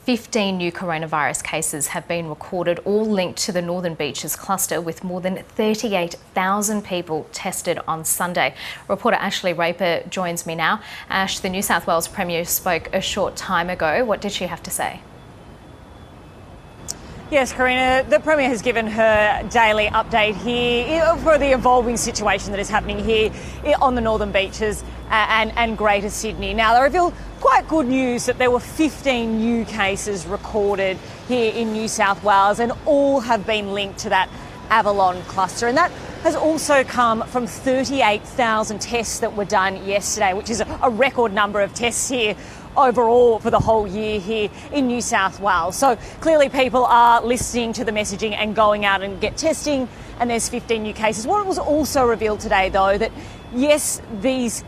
15 new coronavirus cases have been recorded, all linked to the Northern Beaches cluster, with more than 38,000 people tested on Sunday. Reporter Ashley Raper joins me now. Ash, the New South Wales Premier spoke a short time ago. What did she have to say? Yes, Karina, the Premier has given her daily update here for the evolving situation that is happening here on the Northern Beaches and Greater Sydney. Now, they revealed quite good news that there were 15 new cases recorded here in New South Wales, and all have been linked to that Avalon cluster. And that has also come from 38,000 tests that were done yesterday, which is a record number of tests here overall for the whole year here in New South Wales. So clearly people are listening to the messaging and going out and get testing, and there's 15 new cases. What was also revealed today, though, that yes, these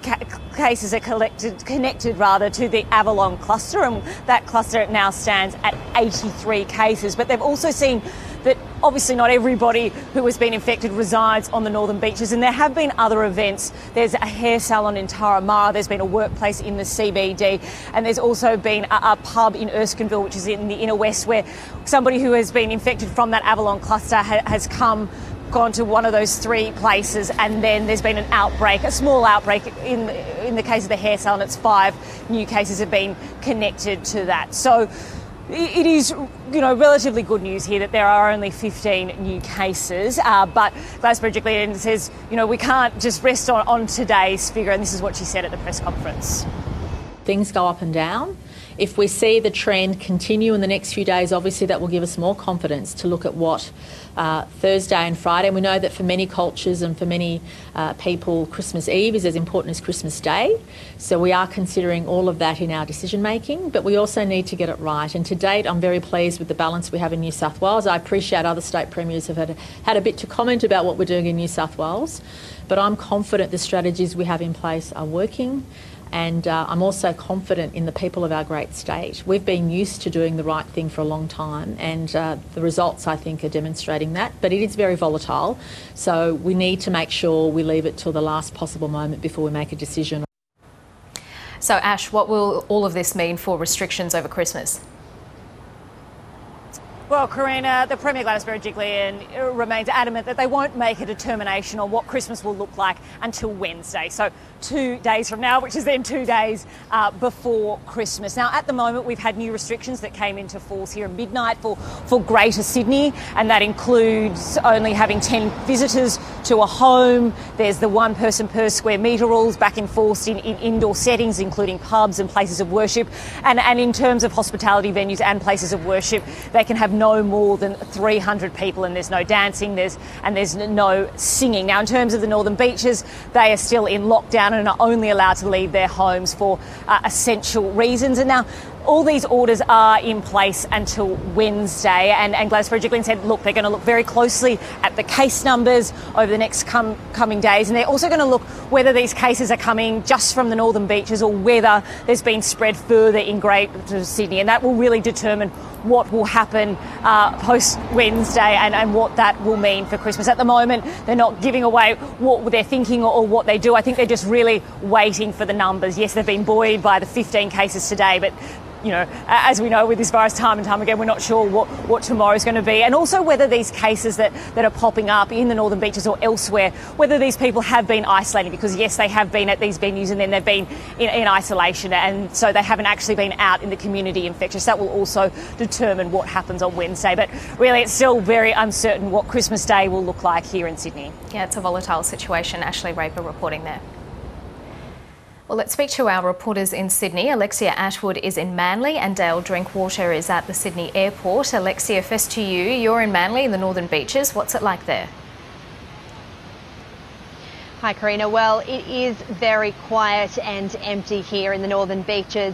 cases are connected to the Avalon cluster, and that cluster now stands at 83 cases. But they've also seen that obviously not everybody who has been infected resides on the Northern Beaches, and there have been other events. There's a hair salon in Turramurra, there's been a workplace in the CBD, and there's also been a pub in Erskineville, which is in the inner west, where somebody who has been infected from that Avalon cluster has gone to one of those three places, and then there's been an outbreak, a small outbreak. In the case of the hair salon, it's 5 new cases have been connected to that. So it is, relatively good news here that there are only 15 new cases. But Gladys Berejiklian says, we can't just rest on today's figure, and this is what she said at the press conference. Things go up and down. If we see the trend continue in the next few days, obviously that will give us more confidence to look at what Thursday and Friday. And we know that for many cultures and for many people, Christmas Eve is as important as Christmas Day. So we are considering all of that in our decision making, but we also need to get it right. And to date, I'm very pleased with the balance we have in New South Wales. I appreciate other state premiers have had a bit to comment about what we're doing in New South Wales, but I'm confident the strategies we have in place are working. And I'm also confident in the people of our great state. We've been used to doing the right thing for a long time, and the results, I think, are demonstrating that. But it is very volatile, so we need to make sure we leave it till the last possible moment before we make a decision. So, Ash, what will all of this mean for restrictions over Christmas? Well, Karina, the Premier Gladys Berejiklian remains adamant that they won't make a determination on what Christmas will look like until Wednesday. So 2 days from now, which is then 2 days before Christmas. Now, at the moment, we've had new restrictions that came into force here at midnight for Greater Sydney, and that includes only having 10 visitors to a home. There's the 1 person per square metre rules back enforced in indoor settings, including pubs and places of worship. And in terms of hospitality venues and places of worship, they can have no more than 300 people, and there's no dancing, there's no singing. Now, in terms of the Northern Beaches, they are still in lockdown and are only allowed to leave their homes for essential reasons. And now all these orders are in place until Wednesday, and Gladys Berejiklian said, look, they're going to look very closely at the case numbers over the next coming days, and they're also going to look whether these cases are coming just from the Northern Beaches or whether there's been spread further in Greater Sydney, and that will really determine what will happen post-Wednesday and what that will mean for Christmas. At the moment, they're not giving away what they're thinking or what they do. I think they're just really waiting for the numbers. Yes, they've been buoyed by the 15 cases today, but as we know with this virus time and time again, we're not sure what tomorrow's going to be. And also whether these cases that are popping up in the Northern Beaches or elsewhere, whether these people have been isolated, because yes, they have been at these venues and then they've been in isolation, and so they haven't actually been out in the community infectious. That will also determine what happens on Wednesday. But really, it's still very uncertain what Christmas Day will look like here in Sydney. Yeah, it's a volatile situation. Ashley Raper reporting there. Well, let's speak to our reporters in Sydney. Alexia Ashwood is in Manly and Dale Drinkwater is at the Sydney airport. Alexia, first to you. You're in Manly in the Northern Beaches. What's it like there? Hi, Karina. Well, it is very quiet and empty here in the Northern Beaches.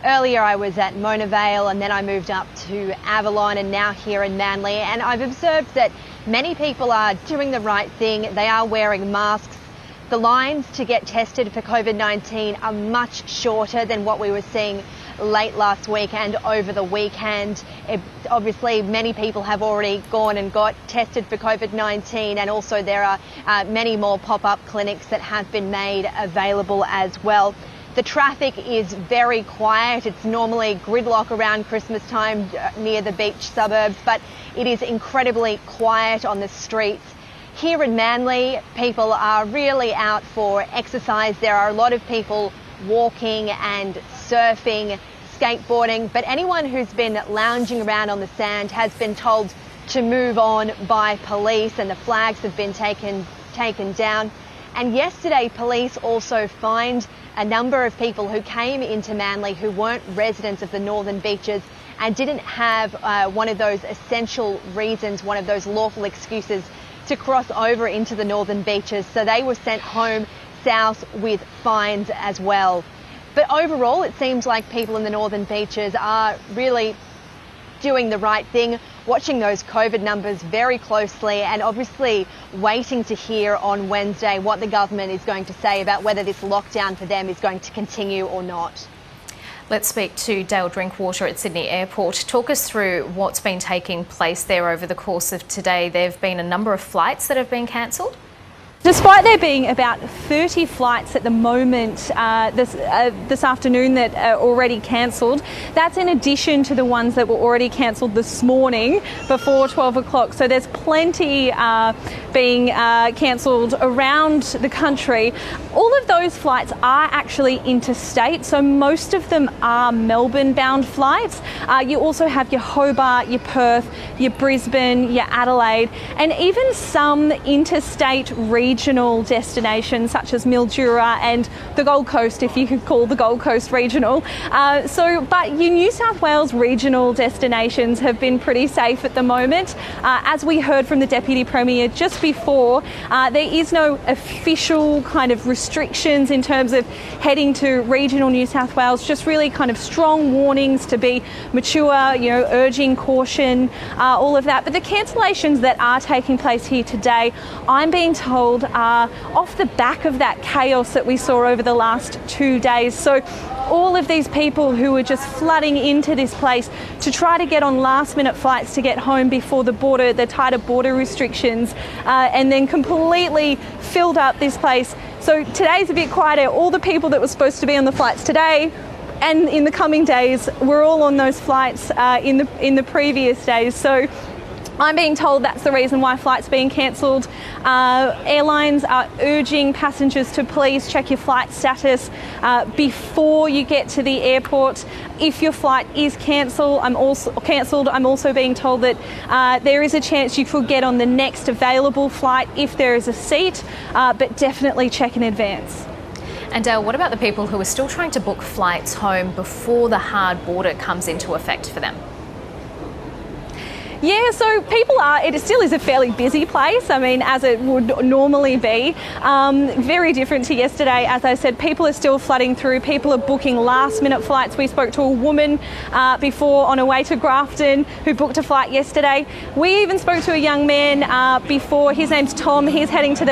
Earlier I was at Mona Vale, and then I moved up to Avalon, and now here in Manly. And I've observed that many people are doing the right thing. They are wearing masks. The lines to get tested for COVID-19 are much shorter than what we were seeing late last week and over the weekend. Obviously, many people have already gone and got tested for COVID-19, and also there are many more pop-up clinics that have been made available as well. The traffic is very quiet. It's normally gridlock around Christmas time near the beach suburbs, but it is incredibly quiet on the streets. Here in Manly, people are really out for exercise. There are a lot of people walking and surfing, skateboarding, but anyone who's been lounging around on the sand has been told to move on by police, and the flags have been taken down. And yesterday, police also fined a number of people who came into Manly who weren't residents of the Northern Beaches and didn't have one of those essential reasons, one of those lawful excuses to cross over into the Northern Beaches. So they were sent home south with fines as well. But overall, it seems like people in the Northern Beaches are really doing the right thing, watching those COVID numbers very closely, and obviously waiting to hear on Wednesday what the government is going to say about whether this lockdown for them is going to continue or not. Let's speak to Dale Drinkwater at Sydney Airport. Talk us through what's been taking place there over the course of today. There have been a number of flights that have been cancelled. Despite there being about 30 flights at the moment this afternoon that are already cancelled, that's in addition to the ones that were already cancelled this morning before 12 o'clock. So there's plenty being cancelled around the country. All of those flights are actually interstate, so most of them are Melbourne-bound flights. You also have your Hobart, your Perth, your Brisbane, your Adelaide, and even some interstate regional destinations such as Mildura and the Gold Coast, if you could call the Gold Coast regional. But your New South Wales regional destinations have been pretty safe at the moment. As we heard from the Deputy Premier just before, there is no official kind of restrictions in terms of heading to regional New South Wales, just really kind of strong warnings to be mature, urging caution, all of that. But the cancellations that are taking place here today, I'm being told, are off the back of that chaos that we saw over the last 2 days. So all of these people who were just flooding into this place to try to get on last-minute flights to get home before the tighter border restrictions, and then completely filled up this place. So today's a bit quieter. All the people that were supposed to be on the flights today and in the coming days were all on those flights in the previous days. So I'm being told that's the reason why flights are being cancelled. Airlines are urging passengers to please check your flight status before you get to the airport. If your flight is cancelled, I'm also being told that there is a chance you could get on the next available flight if there is a seat, but definitely check in advance. And Dale, what about the people who are still trying to book flights home before the hard border comes into effect for them? Yeah, so it still is a fairly busy place, as it would normally be. Very different to yesterday. As I said, people are still flooding through. People are booking last-minute flights. We spoke to a woman before on her way to Grafton who booked a flight yesterday. We even spoke to a young man before. His name's Tom. He's heading to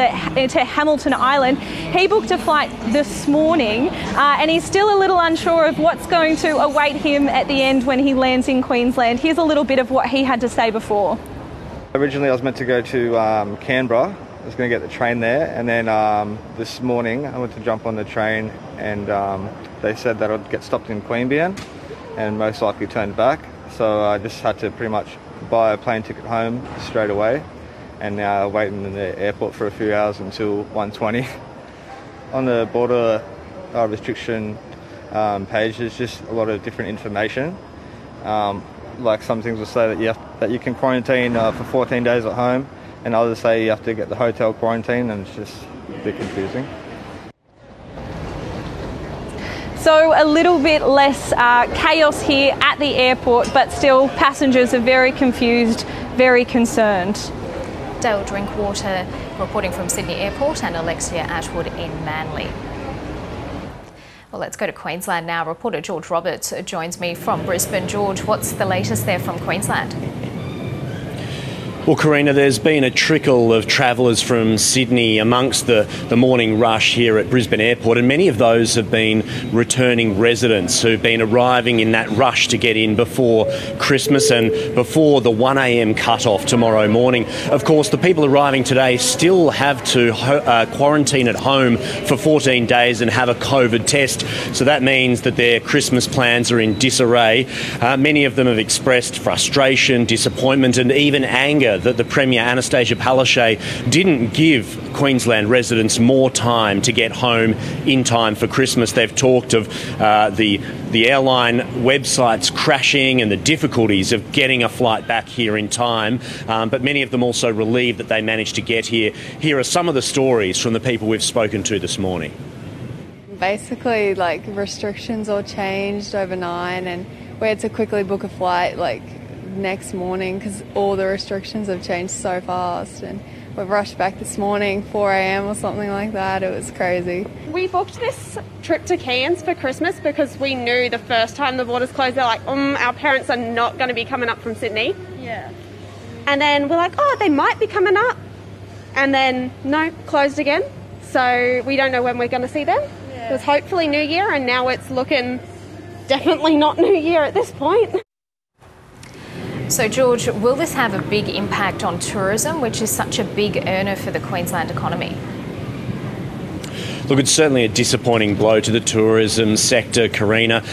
Hamilton Island. He booked a flight this morning, and he's still a little unsure of what's going to await him at the end when he lands in Queensland. Here's a little bit of what he had to say before. Originally I was meant to go to Canberra. I was going to get the train there, and then this morning I went to jump on the train, and they said that I'd get stopped in Queanbeyan and most likely turned back. So I just had to pretty much buy a plane ticket home straight away, and now waiting in the airport for a few hours until 1:20. On the border restriction page, there's just a lot of different information. Like some things will say that you can quarantine for 14 days at home, and others say you have to get the hotel quarantine, and it's just a bit confusing. So a little bit less chaos here at the airport, but still passengers are very confused, very concerned. Dale Drinkwater reporting from Sydney Airport, and Alexia Atwood in Manly. Well, let's go to Queensland now. Reporter George Roberts joins me from Brisbane. George, what's the latest there from Queensland? Well, Karina, there's been a trickle of travellers from Sydney amongst the morning rush here at Brisbane Airport, and many of those have been returning residents who've been arriving in that rush to get in before Christmas and before the 1 a.m. cut-off tomorrow morning. Of course, the people arriving today still have to quarantine at home for 14 days and have a COVID test, so that means that their Christmas plans are in disarray. Many of them have expressed frustration, disappointment and even anger that the Premier Anastasia Palaszczuk didn't give Queensland residents more time to get home in time for Christmas. They've talked of the airline websites crashing and the difficulties of getting a flight back here in time, but many of them also relieved that they managed to get here. Here are some of the stories from the people we've spoken to this morning. Basically, like, restrictions all changed overnight and we had to quickly book a flight like next morning because all the restrictions have changed so fast, and we've rushed back this morning 4 a.m. or something like that. It was crazy. We booked this trip to Cairns for Christmas because we knew the first time the borders closed, they're like, our parents are not going to be coming up from Sydney. Yeah. And then we're like, they might be coming up. And then, no, closed again. So we don't know when we're going to see them. Yeah. It was hopefully New Year, and now it's looking definitely not New Year at this point. So, George, will this have a big impact on tourism, which is such a big earner for the Queensland economy? Look, it's certainly a disappointing blow to the tourism sector, Karina.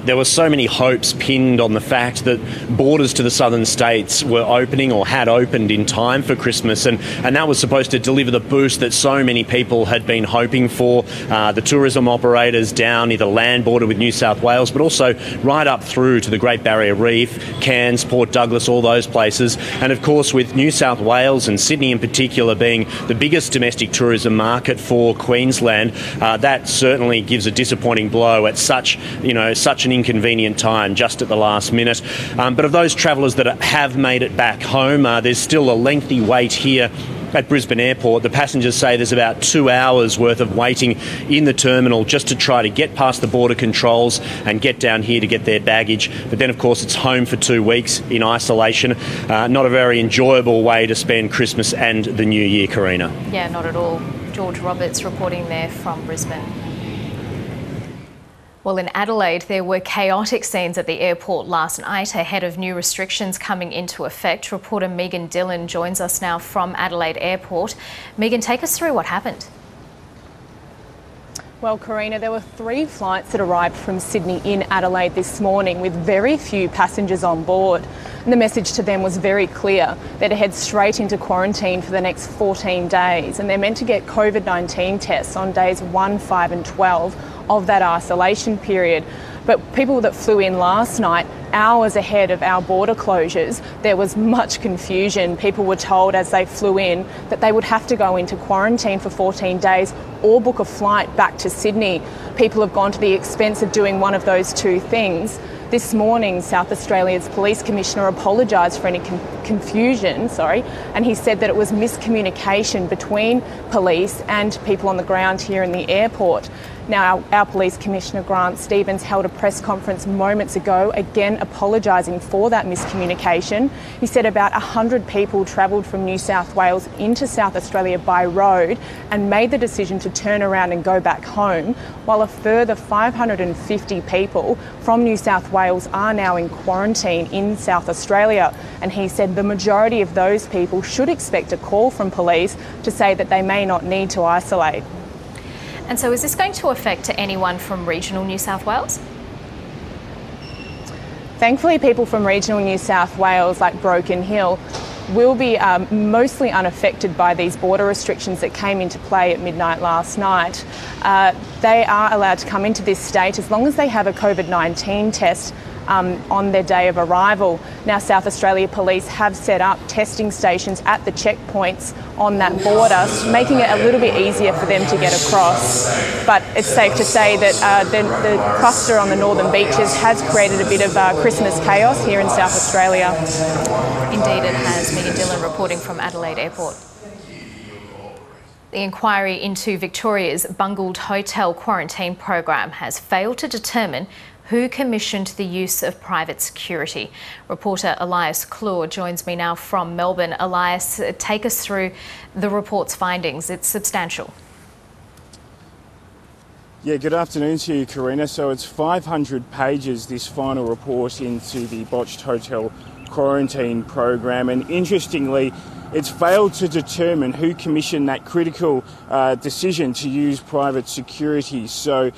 There were so many hopes pinned on the fact that borders to the southern states were opening or had opened in time for Christmas, and that was supposed to deliver the boost that so many people had been hoping for. The tourism operators down near the land border with New South Wales, but also right up through to the Great Barrier Reef, Cairns, Port Douglas, all those places. And of course, with New South Wales and Sydney in particular being the biggest domestic tourism market for Queensland, that certainly gives a disappointing blow at such an inconvenient time just at the last minute. But of those travellers that have made it back home, there's still a lengthy wait here at Brisbane Airport. The passengers say there's about 2 hours worth of waiting in the terminal just to try to get past the border controls and get down here to get their baggage. But then, of course, it's home for 2 weeks in isolation. Not a very enjoyable way to spend Christmas and the New Year, Karina. Yeah, not at all. George Roberts reporting there from Brisbane. Well, in Adelaide, there were chaotic scenes at the airport last night ahead of new restrictions coming into effect. Reporter Megan Dillon joins us now from Adelaide Airport. Megan, take us through what happened. Well, Karina, there were 3 flights that arrived from Sydney in Adelaide this morning with very few passengers on board. And the message to them was very clear. They're to head straight into quarantine for the next 14 days, and they're meant to get COVID-19 tests on days 1, 5 and 12 of that isolation period. But people that flew in last night, hours ahead of our border closures, there was much confusion. People were told as they flew in that they would have to go into quarantine for 14 days or book a flight back to Sydney. People have gone to the expense of doing one of those two things. This morning, South Australia's Police Commissioner apologised for any confusion, and he said that it was miscommunication between police and people on the ground here in the airport. Now, our Police Commissioner, Grant Stevens, held a press conference moments ago, again apologising for that miscommunication. He said about 100 people travelled from New South Wales into South Australia by road and made the decision to turn around and go back home, while a further 550 people from New South Wales are now in quarantine in South Australia. And he said the majority of those people should expect a call from police to say that they may not need to isolate. And so is this going to affect anyone from regional New South Wales? Thankfully, people from regional New South Wales, like Broken Hill, will be mostly unaffected by these border restrictions that came into play at midnight last night. They are allowed to come into this state as long as they have a COVID-19 test on their day of arrival. Now, South Australia Police have set up testing stations at the checkpoints on that border, making it a little bit easier for them to get across. But it's safe to say that the cluster on the northern beaches has created a bit of Christmas chaos here in South Australia. Indeed it has. Megan Dillon reporting from Adelaide Airport. The inquiry into Victoria's bungled hotel quarantine program has failed to determine who commissioned the use of private security. Reporter Elias Kloor joins me now from Melbourne. Elias, take us through the report's findings. It's substantial. Yeah, good afternoon to you, Karina. So it's 500 pages, this final report into the botched hotel quarantine program, and interestingly, it's failed to determine who commissioned that critical decision to use private security. So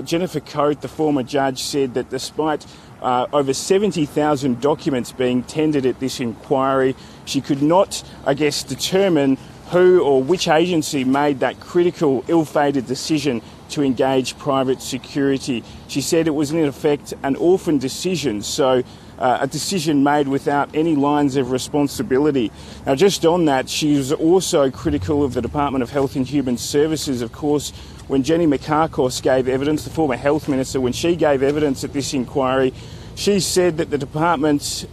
Jennifer Coate, the former judge, said that despite over 70,000 documents being tendered at this inquiry, she could not, determine who or which agency made that critical, ill-fated decision to engage private security. She said it was in effect an orphan decision, so a decision made without any lines of responsibility. Now, just on that, she was also critical of the Department of Health and Human Services. Of course, when Jenny Mikakos gave evidence, the former health minister, when she gave evidence at this inquiry, she said that the department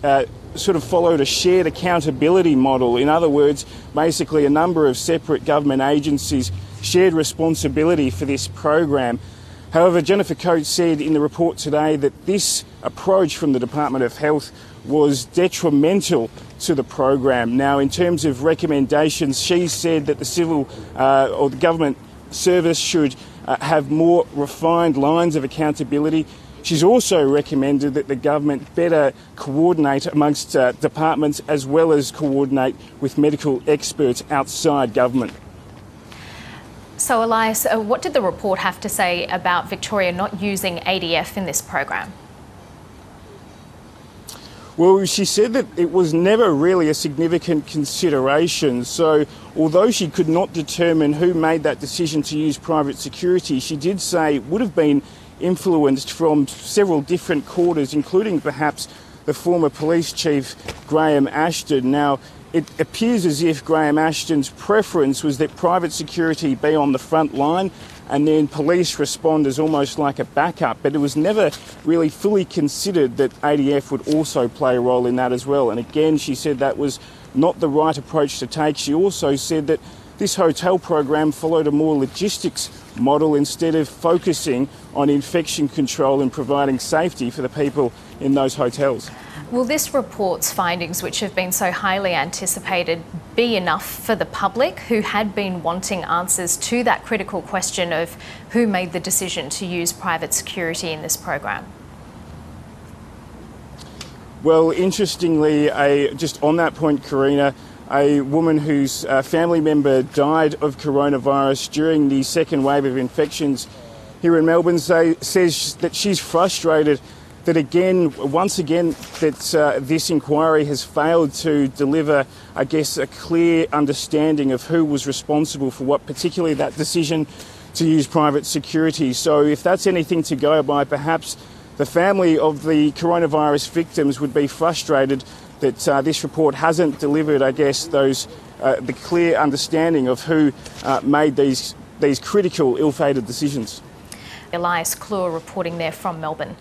sort of followed a shared accountability model. In other words, basically a number of separate government agencies shared responsibility for this program. However, Jennifer Coate said in the report today that this approach from the Department of Health was detrimental to the program. Now, in terms of recommendations, she said that the civil or the government service should have more refined lines of accountability. She's also recommended that the government better coordinate amongst departments as well as coordinate with medical experts outside government. So, Elias, what did the report have to say about Victoria not using ADF in this program? Well, she said that it was never really a significant consideration. So although she could not determine who made that decision to use private security, she did say it would have been influenced from several different quarters, including perhaps the former police chief, Graham Ashton. Now, it appears as if Graham Ashton's preference was that private security be on the front line and then police respond as almost like a backup. But it was never really fully considered that ADF would also play a role in that as well. And again, she said that was not the right approach to take. She also said that this hotel program followed a more logistics model instead of focusing on infection control and providing safety for the people in those hotels. Will this report's findings, which have been so highly anticipated, be enough for the public who had been wanting answers to that critical question of who made the decision to use private security in this program? Well, interestingly, just on that point, Karina, a woman whose family member died of coronavirus during the second wave of infections here in Melbourne says that she's frustrated that once again, this inquiry has failed to deliver, a clear understanding of who was responsible for what, particularly that decision to use private security. So if that's anything to go by, perhaps the family of the coronavirus victims would be frustrated that this report hasn't delivered, the clear understanding of who made these critical, ill-fated decisions. Elias Kloor reporting there from Melbourne.